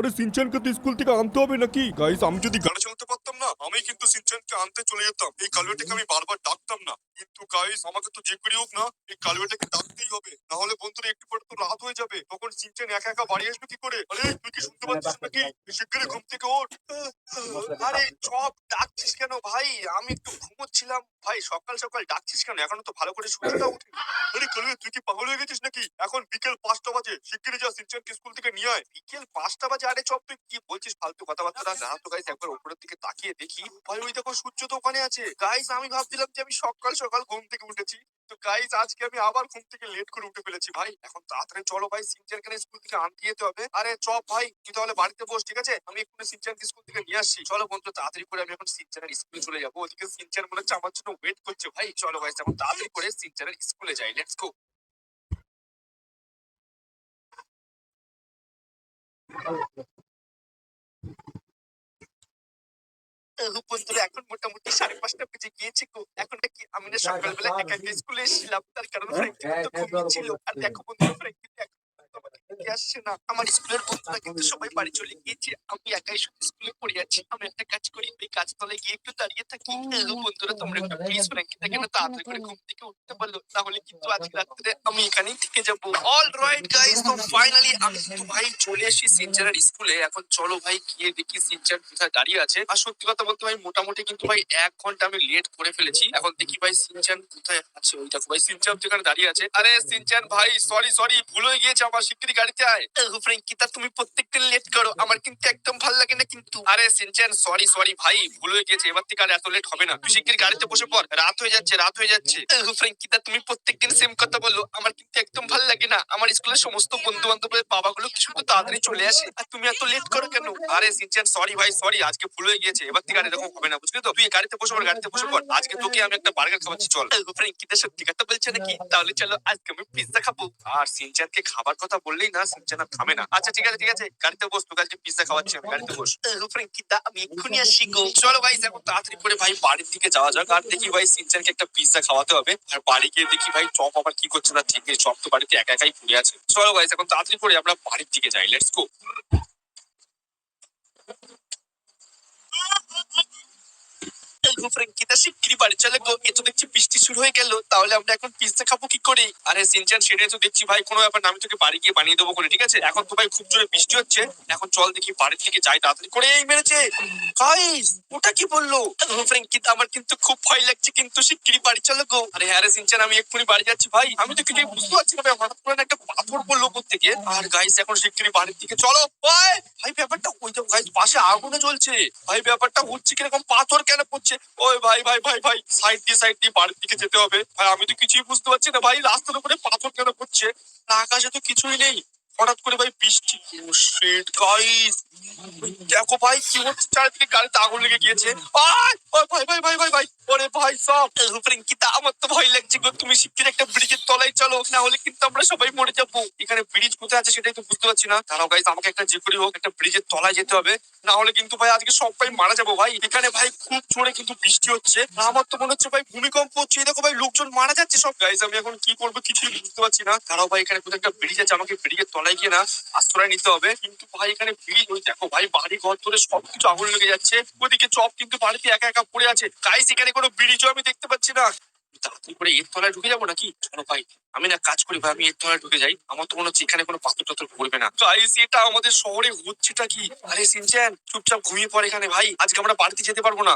আরে সিনচানকে তো স্কুল থেকে আনতে হবে নাকি? গাইস আমি যদি গাড়ি চালাতে পারতাম না, আমি কিন্তু সিনচানকে আনতে চলে যেতাম। এই কালুয়াটাকে আমি বারবার ডাকতাম না, কিন্তু গাইস আমাকে তো যে করেই হোক না এই কালুয়াটাকে ডাকতেই হবে, না হলে বন্ধুরা একটু পরে তো রাত হয়ে যাবে। তখন সিনচান একা একা বাড়ি আসবে কি করে? আরে তুই কি শুনতে পাচ্ছিস নাকি? শিগগিরই ঘুম থেকে ওঠ। আরে সব ডাকছিস কেন ভাই? আমি একটু ঘুমোচ্ছিলাম। ভাই সকাল সকাল ডাকছিস কেন? এখনো তো ভালো করে সূর্যটা উঠেনি। আরে কালুয়া তুই কি পাগল হয়ে গেছিস নাকি? এখন বিকেল 5টা বাজে, শিগগিরই যা সিনচানকে স্কুল থেকে নিয়ে আয়। বিকেল 5টা বাজে? আরে চপ তুই কি বলছিস ফালতু কথাবার্তা? না তো গাইস একবার উপরের দিকে তাকিয়ে দেখি, ভাই ওই দেখো সূর্য তো ওখানে আছে। গাইস আমি ভাবছিলাম যে আমি সকাল সকাল ঘুম থেকে উঠেছি, তো গাইস আজকে আমি আবার ঘুম থেকে লেট করে উঠে ফেলেছি। ভাই এখন তাড়াতাড়ি চলো ভাই, সিনচানকে স্কুল থেকে আনতে যেতে হবে। আরে চপ ভাই তুই তাহলে বাড়িতে বস, ঠিক আছে? আমি এক্ষুনি সিনচানকে স্কুল থেকে নিয়ে আসছি। চলো বন্ধু তাড়াতাড়ি করে আমি এখন সিনচানের স্কুলে চলে যাবো। ওদিকে সিনচান মনে হচ্ছে আমার জন্য ওয়েট করছে। ভাই চলো গাইস এখন তাড়াতাড়ি করে সিনচানের স্কুলে যাই, লেটস গো। বন্ধুরা এখন মোটামুটি 5:30 বেজে গিয়েছে গো। এখন কি আমি না সকালবেলা একা একা স্কুলে এসেছিলাম, তার কারণ ফ্র্যাঙ্কি তো ঘুমিয়েছিল। আর দেখো বন্ধুরা ফ্র্যাঙ্কি এখন কিন্তু আমাকে দেখতে আসছে না। আমার স্কুলের বন্ধুরা কিন্তু সবাই বাড়ি চলে গিয়েছে, আমি একাই শুধু স্কুলে পড়ে আছি। আমি একটা কাজ করি, ওই গাছতলায় গিয়ে একটু দাঁড়িয়ে থাকি। বন্ধুরা তোমরা একটু প্লিজ ফ্র্যাঙ্কিটাকে না তাড়াতাড়ি করে ঘুম থেকে উঠতে বলো, তাহলে কিন্তু আজকে রাত্রে আমি এখানেই থেকে যাবো। অল রাইট গাইস, তো ফাইনালি আমি কিন্তু ভাই চলে এসেছি সিনচানের স্কুলে। এখন চলো ভাই গিয়ে দেখি সিনচান কোথায় দাঁড়িয়ে আছে। আর সত্যি কথা বলতে ভাই মোটামুটি কিন্তু ভাই 1 ঘন্টা আমি লেট করে ফেলেছি। এখন দেখি ভাই সিনচান কোথায় আছে। ওই দেখো ভাই সিনচান তো এখানে দাঁড়িয়ে আছে। আরে সিনচান ভাই সরি সরি, ভুল হয়ে গিয়েছে আমার, শিগগিরই গাড়িতে আয়। ফ্র্যাঙ্কিতা তুমি প্রত্যেকদিন লেট করো, আমার কিন্তু একদম ভালো লাগে না কিন্তু। আরে সিনচান সরি সরি ভাই, ভুল হয়ে গেছে, এবার থেকে আর এত লেট হবে না। তুই শিগগির গাড়িতে বসে পড়, রাত হয়ে যাচ্ছে রাত হয়ে যাচ্ছে। ফ্র্যাঙ্কিতা তুমি প্রত্যেকদিন সেম কথা বলো, আমার কিন্তু একদম ভালো লাগে না। আমার স্কুলের সমস্ত বন্ধু বান্ধবের বাবাগুলো কি শুধু তাড়াতাড়ি চলে আসে, আর তুমি এত লেট করো কেন? আরে সিনচান সরি ভাই সরি, আজকে ভুল হয়ে গিয়েছে, এবার থেকে আর এরকম হবে না, বুঝলি তো? তুই গাড়িতে বসে পড়, গাড়িতে বসে পড়। আজকে তোকে আমি একটা বার্গার খাওয়াচ্ছি, চল। ফ্র্যাঙ্কিতা সত্যি কথা বলছে নাকি? তাহলে চলো আজকে আমি পিৎজা খাবো। আর সিনচানকে খাবার কথা বললেই না সিনচান আর থামে না। আচ্ছা ঠিক আছে ঠিক আছে, গাড়িতে বস, তোকে আজকে পিৎজা খাওয়াচ্ছি আমি, গাড়িতে বস। ফ্র্যাঙ্কিতা আমি এক্ষুনি আসছি গো। চলো ভাই এখন তাড়াতাড়ি করে ভাই বাড়ির দিকে যাওয়া যাক। আর দেখি ভাই সিনচানকে একটা পিৎজা খাওয়াতে হবে। আর বাড়ি গিয়ে দেখি ভাই চপ আবার কি করছে না, ঠিক নেই, চপ তো বাড়িতে একা একাই পড়ে আছে। চলো ভাই এখন তাড়াতাড়ি করে আমরা বাড়ির দিকে যাই, লেটস গো। ফ্র্যাঙ্কিতা শিগগিরই বাড়ি চলে গো, এ তো দেখছি বৃষ্টি শুরু হয়ে গেল, তাহলে আমরা এখন পিৎজা খাবো কি করে? আরে সিনচান সেটাই তো দেখছি ভাই, কোনো ব্যাপার না, আমি তোকে বাড়ি গিয়ে বানিয়ে দেবো করে, ঠিক আছে? এখন তো ভাই খুব জোরে বৃষ্টি হচ্ছে, এখন চল দেখি বাড়ির থেকে যাই তাড়াতাড়ি করে। এই মেরেছে গাইস, ওটা কি বললো? ফ্র্যাঙ্কিতা আমার কিন্তু খুব ভয় লাগছে, কিন্তু শিগগিরই বাড়ি চলো গো। আরে হ্যাঁ রে সিনচান, আমি এক্ষুনি বাড়ি যাচ্ছি ভাই। আমি তো কিছু বুঝতে পারছি না ভাই, হঠাৎ করে না একটা পাথর পড়লো থেকে। আর গাইস এখন শিগগিরই বাড়ির দিকে চলো। ওই ভাই ব্যাপারটা ওই তো গাইস পাশে আগুনে জ্বলছে। ভাই ব্যাপারটা হচ্ছে কিরকম, পাথর কেন পড়ছে? ওই ভাই ভাই ভাই ভাই, সাইড দিয়ে বাড়ির দিকে যেতে হবে ভাই। আমি তো কিছুই বুঝতে পারছি না ভাই, রাস্তার উপরে পাথর কেন পড়ছে? না আকাশে তো কিছুই নেই, হঠাৎ করে ভাই বৃষ্টি। ও শিট গাইস, দেখো ভাই কি হচ্ছে, চারিদিকে গাড়িতে আগুন লেগে গিয়েছে। আয়! ওই ভাই ভাই ভাই ভাই ভাই, ওরে ভাই সব। ফ্র্যাঙ্কিতা আমার তো ভয় লাগছে গো, তুমি শিগগির একটা ব্রিজের তলায় চলো, না হলে কিন্তু আমরা সবাই মরে যাবো। এখানে ব্রিজ কোথায় আছে সেটাই তো বুঝতে পারছি না। দাঁড়াও গাইস, আমাকে একটা যে করে হোক একটা ব্রিজের তলায় যেতে হবে, না হলে কিন্তু ভাই আজকে সবাই মারা যাবো ভাই। এখানে ভাই খুব জোরে কিন্তু বৃষ্টি হচ্ছে, আমার তো মনে হচ্ছে ভাই ভূমিকম্প হচ্ছে। এই দেখো ভাই লোকজন মারা যাচ্ছে সব। গাইস আমি এখন কি করবো কিছুই বুঝতে পারছি না। দাঁড়াও ভাই, এখানে কোথাও একটা ব্রিজ আছে, আমাকে ব্রিজের তলায় গিয়ে না আশ্রয় নিতে হবে। কিন্তু ভাই এখানে ব্রিজ, ওই দেখো ভাই বাড়ি ঘর ধরে সবকিছু আগুন লেগে যাচ্ছে। ওইদিকে চপ কিন্তু বাড়িতে একা একা পড়ে আছে। গাইস এখানে কোনো ব্রিজও আমি দেখতে পাচ্ছি না। তাড়াতাড়ি করে এর তলায় ঢুকে যাবো নাকি? চলো ভাই আমি না কাজ করি ভাই, আমি এর তলায় ঢুকে যাই। আমার তো মনে হচ্ছে এখানে কোনো পাথর টাথর পড়বে না। গাইস এটা আমাদের শহরে হচ্ছেটা কি? আরে সিনচ্যান চুপচাপ ঘুমিয়ে পড়ে এখানে ভাই, আজকে আমরা বাড়িতে যেতে পারবো না।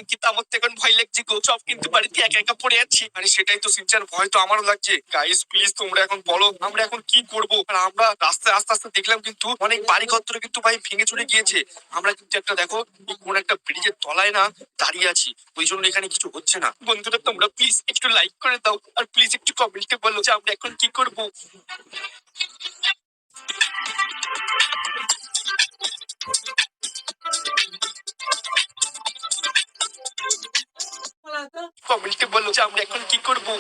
কিন্তু আমার তো এখন ভয় লাগছে গো, চপ কিন্তু বাড়িতে একা একা পড়ে আছি। আরে সেটাই তো সিনচ্যান, ভয় তো আমারও লাগছে। গাইস প্লিজ তোমরা এখন বলো আমরা এখন কি করবো? আর আমরা রাস্তায় আস্তে আস্তে দেখলাম কিন্তু অনেক বাড়ি ঘর ধরে কিন্তু ভাই ভেঙে চুরে গিয়েছে। আমরা কিন্তু একটা দেখো কোন একটা ব্রিজের তলায় না দাঁড়িয়ে আছি, ওই জন্য এখানে কিছু হচ্ছে না। বন্ধুরা তোমরা প্লিজ একটু লাইক করে দাও, আর প্লিজ একটু কমেন্টে বলো যে আমরা এখন কি করবো। কমেন্টে বলো যে আমরা এখন কি করবো।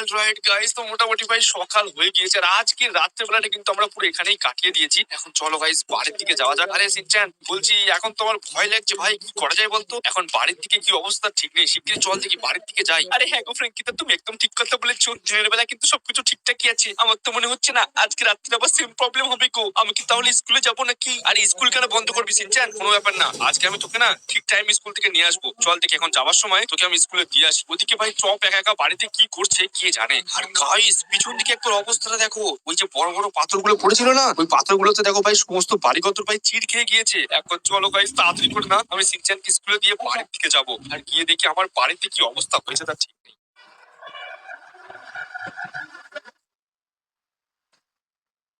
অলরাইট গাইস, তো মোটামুটি ভাই সকাল হয়ে গিয়েছে আর আজকে রাত্রেবেলাটা কিন্তু আমরা পুরো এখানেই কাটিয়ে দিয়েছি। এখন চলো গাইস বাড়ির দিকে যাওয়া যাক। আরে সিনচান বলছি, এখন তো আমার ভয় লাগছে ভাই, কি করা যায় বলতো? এখন বাড়ির দিকে কি অবস্থা ঠিক নেই, শিগগিরই চল দেখি বাড়ির দিকে যাই। আরে হ্যাঁ গো ফ্র্যাঙ্কি, তুমি একদম ঠিক কথা বলেছো, দিনের বেলা কিন্তু সবকিছু ঠিকঠাকই আছে। আমার তো মনে হচ্ছে না আজকে রাত্রে আবার সেম প্রবলেম হবে গো। আমি কি তাহলে স্কুলে যাবো নাকি? আর স্কুল কেন বন্ধ করবি সিনচান? কোনো ব্যাপার না, আজকে আমি তোকে না ঠিক টাইম স্কুল থেকে নিয়ে আসবো। চল দেখি এখন যাওয়ার সময় তোকে আমি স্কুলে দিয়ে আসি। ওদিকে ভাই চপ একা একা বাড়িতে কি করছে কে জানে। আর গাইস পিছন দিকে একবার অবস্থাটা দেখো, ওই যে বড় বড় পাথরগুলো পড়েছিল না, ওই পাথরগুলোতে দেখো ভাই সমস্ত বাড়িঘর ভাই চিড় খেয়ে গিয়েছে। এখন চলো গাইস তাড়াতাড়ি করে না আমি সিনচানকে স্কুলে দিয়ে বাড়ির দিকে যাবো, আর গিয়ে দেখি আমার বাড়িতে কি অবস্থা হয়েছে তার ঠিক নেই।